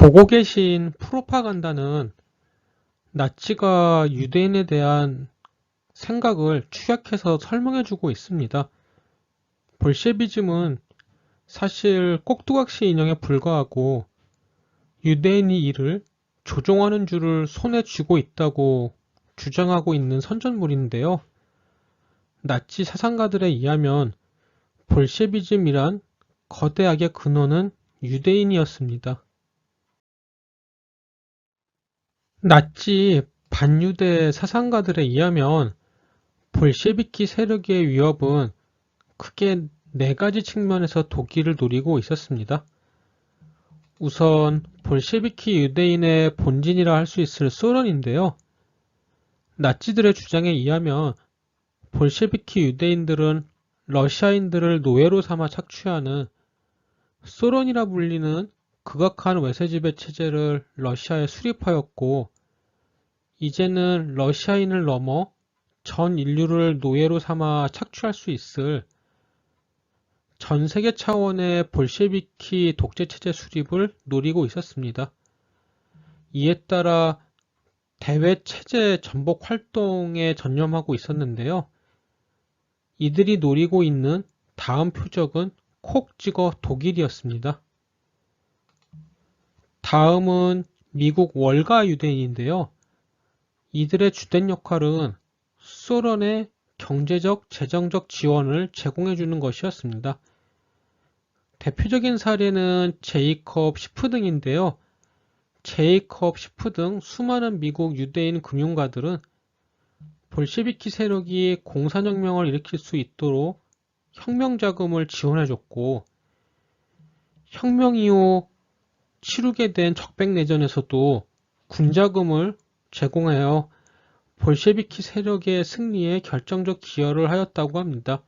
보고 계신 프로파간다는 나치가 유대인에 대한 생각을 축약해서 설명해주고 있습니다. 볼셰비즘은 사실 꼭두각시 인형에 불과하고 유대인이 이를 조종하는 줄을 손에 쥐고 있다고 주장하고 있는 선전물인데요. 나치 사상가들에 의하면 볼셰비즘이란 거대 악의 근원은 유대인이었습니다. 나치 반유대 사상가들에 의하면 볼셰비키 세력의 위협은 크게 네 가지 측면에서 독일을 노리고 있었습니다. 우선 볼셰비키 유대인의 본진이라 할 수 있을 소련인데요. 나치들의 주장에 의하면 볼셰비키 유대인들은 러시아인들을 노예로 삼아 착취하는 소련이라 불리는 극악한 외세지배 체제를 러시아에 수립하였고, 이제는 러시아인을 넘어 전 인류를 노예로 삼아 착취할 수 있을 전 세계 차원의 볼셰비키 독재 체제 수립을 노리고 있었습니다. 이에 따라 대외 체제 전복 활동에 전념하고 있었는데요. 이들이 노리고 있는 다음 표적은 콕 찍어 독일이었습니다. 다음은 미국 월가 유대인인데요. 이들의 주된 역할은 소련의 경제적, 재정적 지원을 제공해주는 것이었습니다. 대표적인 사례는 제이컵 시프 등인데요. 제이컵 시프 등 수많은 미국 유대인 금융가들은 볼셰비키 세력이 공산혁명을 일으킬 수 있도록 혁명 자금을 지원해줬고, 혁명 이후 치르게 된 적백내전에서도 군자금을 제공하여 볼셰비키 세력의 승리에 결정적 기여를 하였다고 합니다.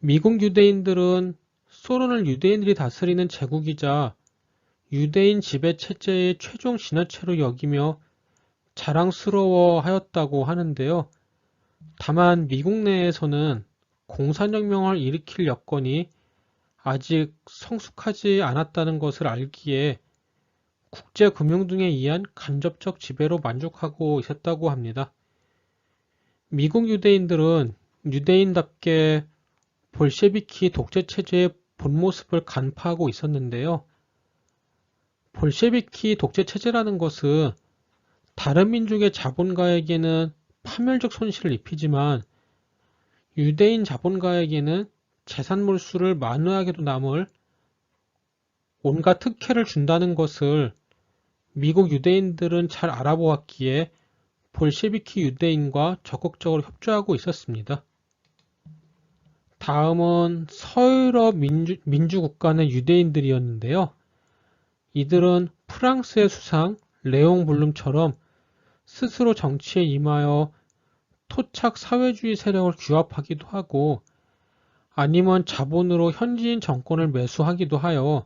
미국 유대인들은 소련을 유대인들이 다스리는 제국이자 유대인 지배 체제의 최종 진화체로 여기며 자랑스러워 하였다고 하는데요. 다만 미국 내에서는 공산혁명을 일으킬 여건이 아직 성숙하지 않았다는 것을 알기에 국제금융 등에 의한 간접적 지배로 만족하고 있었다고 합니다. 미국 유대인들은 유대인답게 볼셰비키 독재 체제의 본 모습을 간파하고 있었는데요. 볼셰비키 독재 체제라는 것은 다른 민족의 자본가에게는 파멸적 손실을 입히지만 유대인 자본가에게는 재산 몰수를 만회하게도 남을 온갖 특혜를 준다는 것을 미국 유대인들은 잘 알아보았기에 볼셰비키 유대인과 적극적으로 협조하고 있었습니다. 다음은 서유럽 민주국가 내 유대인들이었는데요. 이들은 프랑스의 수상 레옹 블룸처럼 스스로 정치에 임하여 토착 사회주의 세력을 규합하기도 하고, 아니면 자본으로 현지인 정권을 매수하기도 하여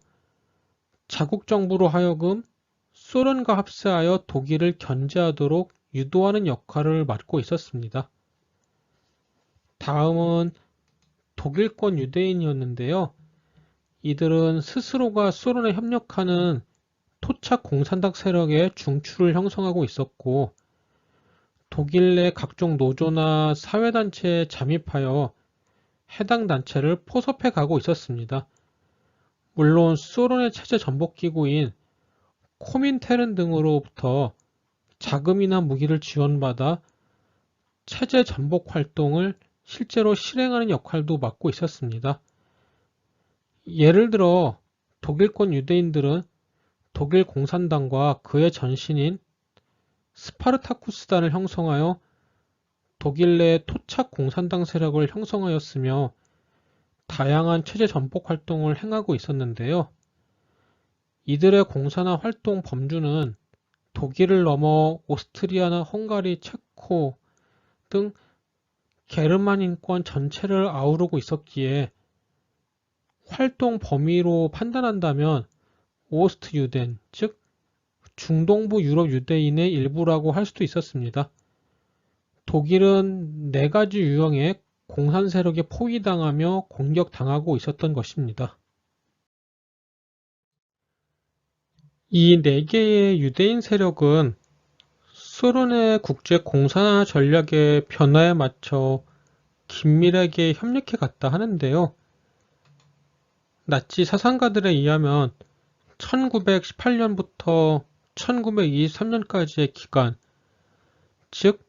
자국 정부로 하여금 소련과 합세하여 독일을 견제하도록 유도하는 역할을 맡고 있었습니다. 다음은 독일권 유대인이었는데요. 이들은 스스로가 소련에 협력하는 토착 공산당 세력의 중추를 형성하고 있었고, 독일 내 각종 노조나 사회단체에 잠입하여 해당 단체를 포섭해 가고 있었습니다. 물론 소련의 체제 전복기구인 코민테른 등으로부터 자금이나 무기를 지원받아 체제 전복 활동을 실제로 실행하는 역할도 맡고 있었습니다. 예를 들어 독일권 유대인들은 독일 공산당과 그의 전신인 스파르타쿠스단을 형성하여 독일 내 토착 공산당 세력을 형성하였으며 다양한 체제 전복 활동을 행하고 있었는데요. 이들의 공산화 활동 범주는 독일을 넘어 오스트리아나 헝가리, 체코 등 게르만인권 전체를 아우르고 있었기에 활동 범위로 판단한다면 오스트 유덴, 즉 중동부 유럽 유대인의 일부라고 할 수도 있었습니다. 독일은 네 가지 유형의 공산 세력에 포위당하며 공격당하고 있었던 것입니다. 이 네 개의 유대인 세력은 소련의 국제 공산화 전략의 변화에 맞춰 긴밀하게 협력해 갔다 하는데요. 나치 사상가들에 의하면 1918년부터 1923년까지의 기간, 즉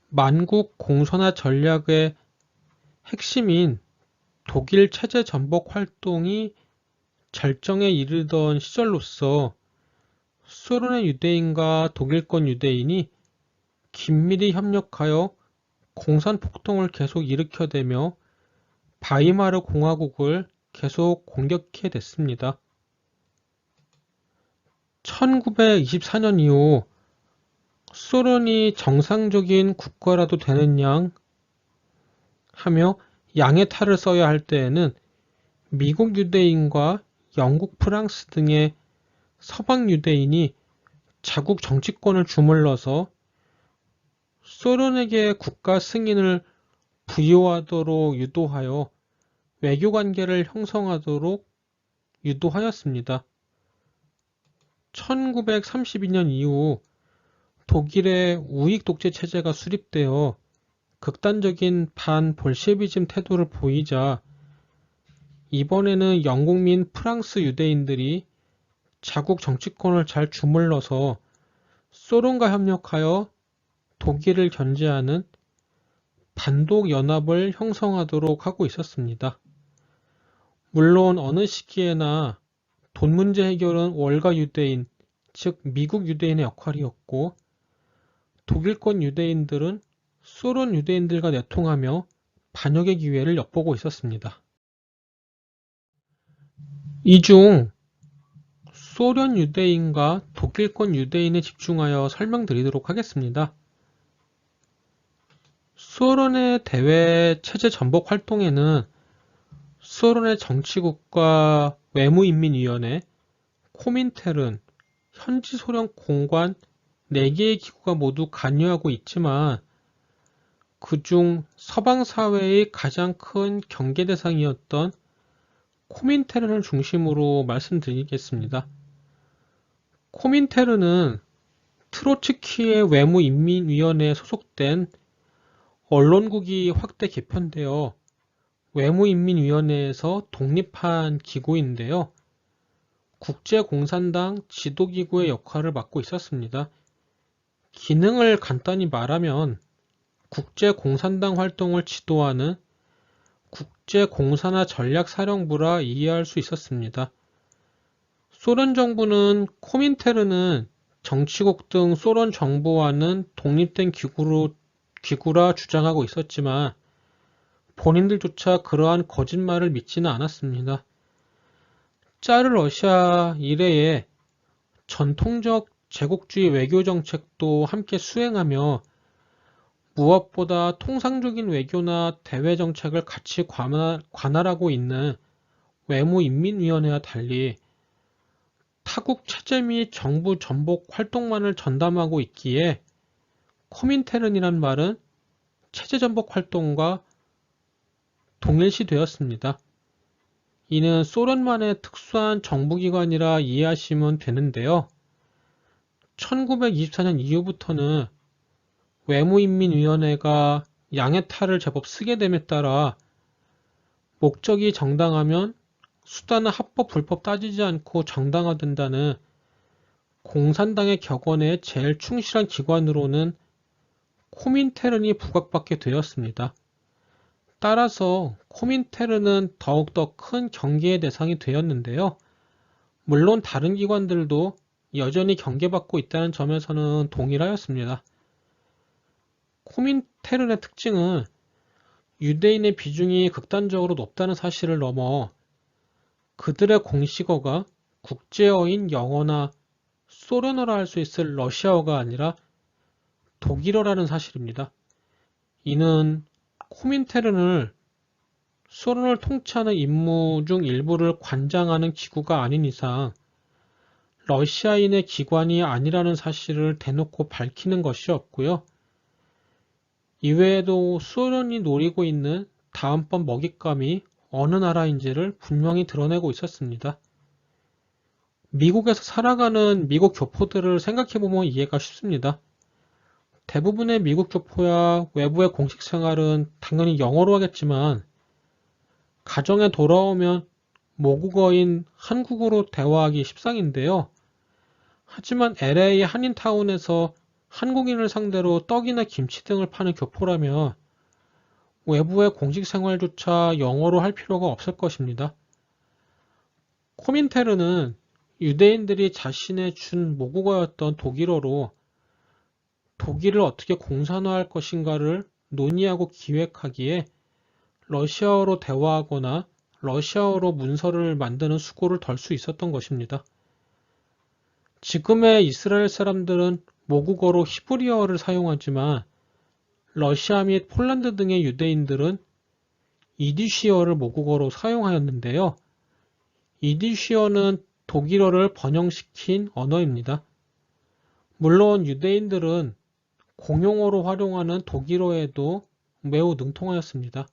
만국 공산화 전략의 핵심인 독일 체제 전복 활동이 절정에 이르던 시절로서 소련의 유대인과 독일권 유대인이 긴밀히 협력하여 공산폭동을 계속 일으켜대며 바이마르 공화국을 계속 공격해 냈습니다. 1924년 이후 소련이 정상적인 국가라도 되는 양 하며 양의 탈을 써야 할 때에는 미국 유대인과 영국, 프랑스 등의 서방 유대인이 자국 정치권을 주물러서 소련에게 국가 승인을 부여하도록 유도하여 외교관계를 형성하도록 유도하였습니다. 1932년 이후 독일의 우익 독재 체제가 수립되어 극단적인 반볼셰비즘 태도를 보이자 이번에는 영국민 프랑스 유대인들이 자국 정치권을 잘 주물러서 소련과 협력하여 독일을 견제하는 반독 연합을 형성하도록 하고 있었습니다. 물론 어느 시기에나 돈 문제 해결은 월가 유대인, 즉 미국 유대인의 역할이었고 독일권 유대인들은 소련 유대인들과 내통하며 반역의 기회를 엿보고 있었습니다. 이 중 소련 유대인과 독일권 유대인에 집중하여 설명드리도록 하겠습니다. 소련의 대외 체제 전복 활동에는 소련의 정치국가 외무인민위원회, 코민테른, 현지 소련 공관 4개의 기구가 모두 관여하고 있지만 그중 서방 사회의 가장 큰 경계 대상이었던 코민테른을 중심으로 말씀드리겠습니다. 코민테른은 트로츠키의 외무인민위원회에 소속된 언론국이 확대 개편되어 외무인민위원회에서 독립한 기구인데요. 국제공산당 지도기구의 역할을 맡고 있었습니다. 기능을 간단히 말하면 국제공산당 활동을 지도하는 국제공산화 전략사령부라 이해할 수 있었습니다. 소련 정부는 코민테른은 정치국 등 소련 정부와는 독립된 기구라 주장하고 있었지만 본인들조차 그러한 거짓말을 믿지는 않았습니다. 짜르 러시아 이래의 전통적 제국주의 외교 정책도 함께 수행하며 무엇보다 통상적인 외교나 대외 정책을 같이 관할하고 있는 외무인민위원회와 달리 타국 체제 및 정부 전복 활동만을 전담하고 있기에 코민테른이란 말은 체제 전복 활동과 동일시되었습니다. 이는 소련만의 특수한 정부기관이라 이해하시면 되는데요. 1924년 이후부터는 외무인민위원회가 양의 탈을 제법 쓰게 됨에 따라 목적이 정당하면 수단은 합법 불법 따지지 않고 정당화된다는 공산당의 격언에 제일 충실한 기관으로는 코민테른이 부각받게 되었습니다. 따라서 코민테른은 더욱더 큰 경계의 대상이 되었는데요. 물론 다른 기관들도 여전히 경계받고 있다는 점에서는 동일하였습니다. 코민테른의 특징은 유대인의 비중이 극단적으로 높다는 사실을 넘어 그들의 공식어가 국제어인 영어나 소련어라 할 수 있을 러시아어가 아니라 독일어라는 사실입니다. 이는 코민테른을 소련을 통치하는 임무 중 일부를 관장하는 기구가 아닌 이상 러시아인의 기관이 아니라는 사실을 대놓고 밝히는 것이 없고요. 이외에도 소련이 노리고 있는 다음번 먹잇감이 어느 나라인지를 분명히 드러내고 있었습니다. 미국에서 살아가는 미국 교포들을 생각해보면 이해가 쉽습니다. 대부분의 미국 교포야 외부의 공식 생활은 당연히 영어로 하겠지만 가정에 돌아오면 모국어인 한국어로 대화하기 십상인데요. 하지만 LA 한인타운에서 한국인을 상대로 떡이나 김치 등을 파는 교포라면 외부의 공식 생활조차 영어로 할 필요가 없을 것입니다. 코민테르는 유대인들이 자신의 준 모국어였던 독일어로 독일을 어떻게 공산화할 것인가를 논의하고 기획하기에 러시아어로 대화하거나 러시아어로 문서를 만드는 수고를 덜 수 있었던 것입니다. 지금의 이스라엘 사람들은 모국어로 히브리어를 사용하지만 러시아 및 폴란드 등의 유대인들은 이디쉬어를 모국어로 사용하였는데요. 이디쉬어는 독일어를 번영시킨 언어입니다. 물론 유대인들은 공용어로 활용하는 독일어에도 매우 능통하였습니다.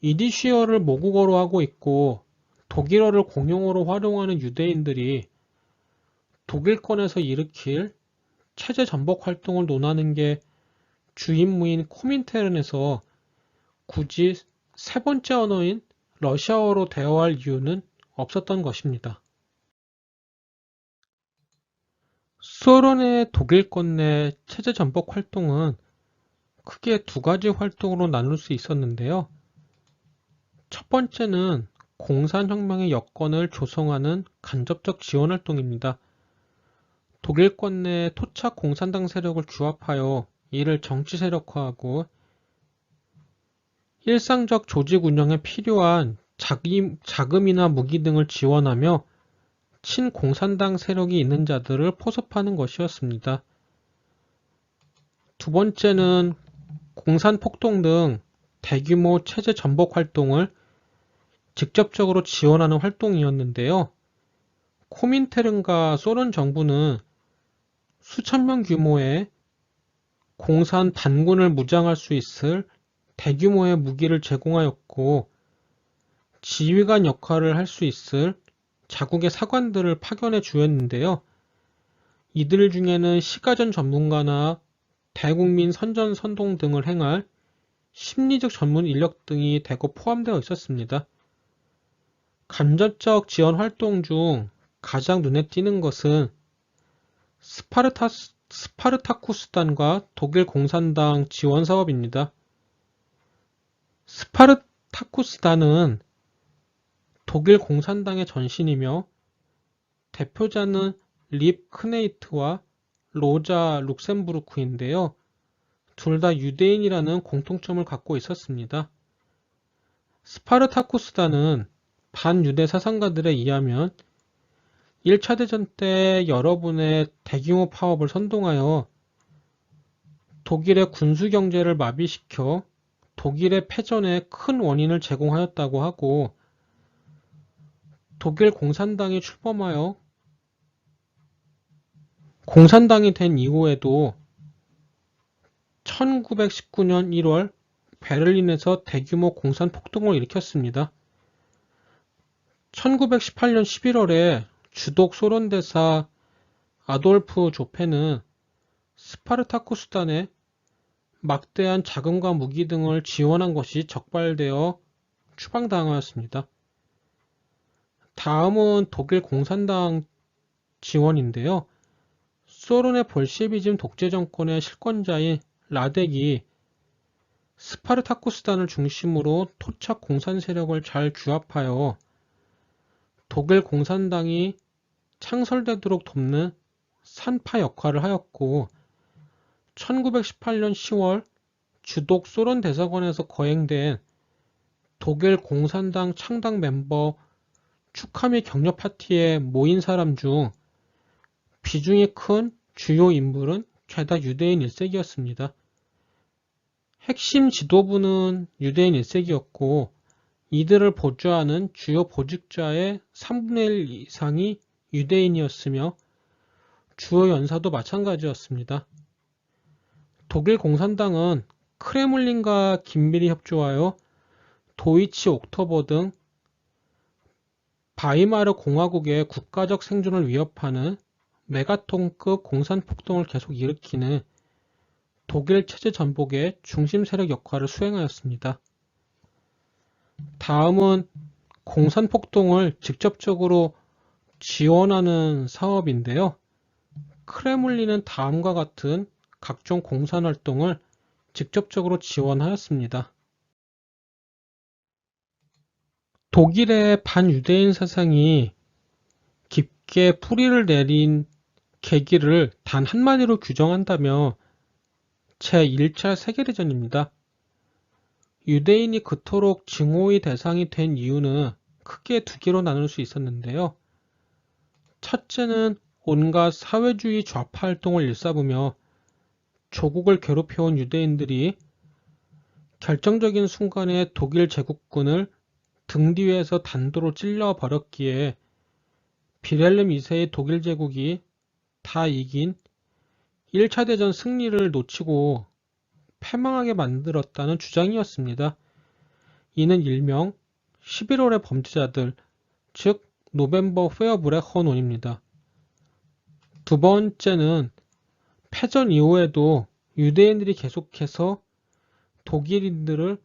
이디쉬어를 모국어로 하고 있고 독일어를 공용어로 활용하는 유대인들이 독일권에서 일으킬 체제 전복 활동을 논하는 게 주임무인 코민테른에서 굳이 세 번째 언어인 러시아어로 대화할 이유는 없었던 것입니다. 소련의 독일권 내 체제 전복 활동은 크게 두 가지 활동으로 나눌 수 있었는데요. 첫 번째는 공산혁명의 여건을 조성하는 간접적 지원 활동입니다. 독일권 내 토착 공산당 세력을 규합하여 이를 정치 세력화하고 일상적 조직 운영에 필요한 자금이나 무기 등을 지원하며 친공산당 세력이 있는 자들을 포섭하는 것이었습니다. 두 번째는 공산폭동 등 대규모 체제 전복 활동을 직접적으로 지원하는 활동이었는데요. 코민테른과 소련 정부는 수천 명 규모의 공산 반군을 무장할 수 있을 대규모의 무기를 제공하였고 지휘관 역할을 할 수 있을 자국의 사관들을 파견해 주었는데요. 이들 중에는 시가전 전문가나 대국민 선전 선동 등을 행할 심리적 전문 인력 등이 대거 포함되어 있었습니다. 간접적 지원 활동 중 가장 눈에 띄는 것은 스파르타쿠스단과 독일 공산당 지원 사업입니다. 스파르타쿠스단은 독일 공산당의 전신이며 대표자는 립 크네이트와 로자 룩셈부르크인데요. 둘 다 유대인이라는 공통점을 갖고 있었습니다. 스파르타쿠스단은 반유대 사상가들에 의하면 1차 대전 때 여러분의 대규모 파업을 선동하여 독일의 군수 경제를 마비시켜 독일의 패전에 큰 원인을 제공하였다고 하고 독일 공산당이 출범하여 공산당이 된 이후에도 1919년 1월 베를린에서 대규모 공산 폭동을 일으켰습니다. 1918년 11월에 주독 소련 대사 아돌프 조페는 스파르타쿠스단에 막대한 자금과 무기 등을 지원한 것이 적발되어 추방당하였습니다. 다음은 독일 공산당 지원인데요. 소련의 볼셰비즘 독재 정권의 실권자인 라덱이 스파르타쿠스단을 중심으로 토착 공산 세력을 잘 규합하여 독일 공산당이 창설되도록 돕는 산파 역할을 하였고 1918년 10월 주독 소련 대사관에서 거행된 독일 공산당 창당 멤버 축하 및 격려 파티에 모인 사람 중 비중이 큰 주요 인물은 죄다 유대인 1세기였습니다. 핵심 지도부는 유대인 1세기였고 이들을 보좌하는 주요 보직자의 3분의 1 이상이 유대인이었으며 주요 연사도 마찬가지였습니다. 독일 공산당은 크레물린과 긴밀히 협조하여 도이치 옥토버 등 바이마르 공화국의 국가적 생존을 위협하는 메가톤급 공산폭동을 계속 일으키는 독일 체제 전복의 중심 세력 역할을 수행하였습니다. 다음은 공산폭동을 직접적으로 지원하는 사업인데요. 크레물린은 다음과 같은 각종 공산활동을 직접적으로 지원하였습니다. 독일의 반유대인 사상이 깊게 뿌리를 내린 계기를 단 한마디로 규정한다면 제1차 세계대전입니다. 유대인이 그토록 증오의 대상이 된 이유는 크게 두 개로 나눌 수 있었는데요. 첫째는 온갖 사회주의 좌파 활동을 일삼으며 조국을 괴롭혀온 유대인들이 결정적인 순간에 독일 제국군을 등 뒤에서 단도로 찔러버렸기에 빌헬름 2세의 독일 제국이 다 이긴 1차 대전 승리를 놓치고 패망하게 만들었다는 주장이었습니다. 이는 일명 11월의 범죄자들, 즉 노벤버 페어브레헌론입니다. 두 번째는 패전 이후에도 유대인들이 계속해서 독일인들을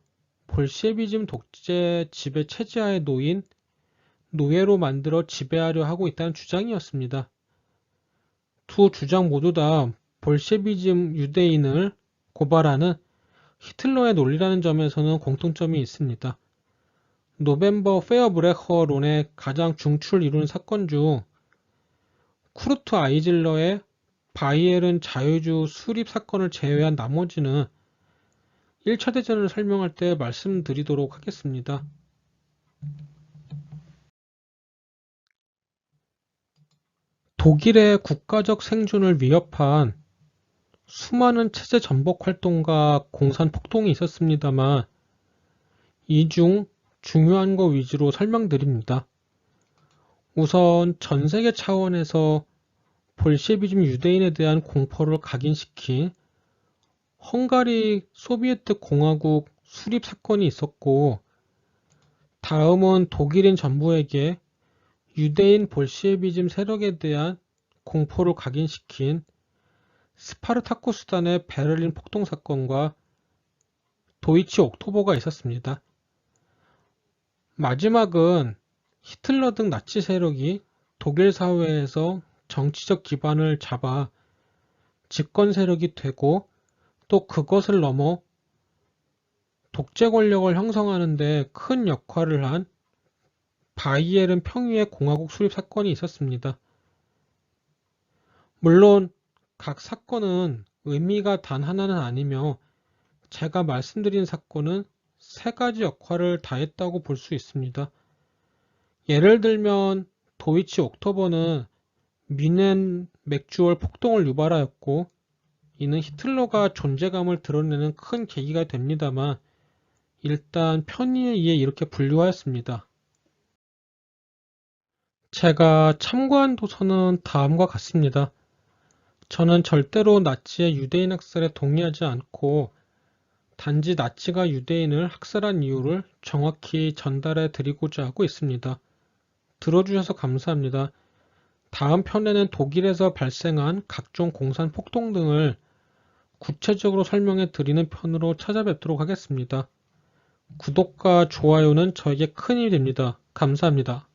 볼셰비즘 독재 지배 체제하에 놓인 노예로 만들어 지배하려 하고 있다는 주장이었습니다. 두 주장 모두 다 볼셰비즘 유대인을 고발하는 히틀러의 논리라는 점에서는 공통점이 있습니다. 노벤버 페어브레허론의 가장 중추를 이루는 사건 중 쿠르트 아이즐러의 바이에른 자유주 수립 사건을 제외한 나머지는 1차 대전을 설명할 때 말씀드리도록 하겠습니다. 독일의 국가적 생존을 위협한 수많은 체제 전복 활동과 공산 폭동이 있었습니다만 이 중 중요한 거 위주로 설명드립니다. 우선 전 세계 차원에서 볼셰비즘 유대인에 대한 공포를 각인시킨 헝가리 소비에트 공화국 수립 사건이 있었고, 다음은 독일인 정부에게 유대인 볼셰비즘 세력에 대한 공포를 각인시킨 스파르타쿠스단의 베를린 폭동 사건과 도이치 옥토버가 있었습니다. 마지막은 히틀러 등 나치 세력이 독일 사회에서 정치적 기반을 잡아 집권 세력이 되고 또 그것을 넘어 독재 권력을 형성하는 데 큰 역할을 한 바이에른 평유의 공화국 수립 사건이 있었습니다. 물론 각 사건은 의미가 단 하나는 아니며 제가 말씀드린 사건은 세 가지 역할을 다했다고 볼 수 있습니다. 예를 들면 도이치 옥토버는 뮌헨 맥주얼 폭동을 유발하였고 이는 히틀러가 존재감을 드러내는 큰 계기가 됩니다만 일단 편의에 의해 이렇게 분류하였습니다. 제가 참고한 도서는 다음과 같습니다. 저는 절대로 나치의 유대인 학살에 동의하지 않고 단지 나치가 유대인을 학살한 이유를 정확히 전달해 드리고자 하고 있습니다. 들어주셔서 감사합니다. 다음 편에는 독일에서 발생한 각종 공산 폭동 등을 구체적으로 설명해 드리는 편으로 찾아뵙도록 하겠습니다. 구독과 좋아요는 저에게 큰 힘이 됩니다. 감사합니다.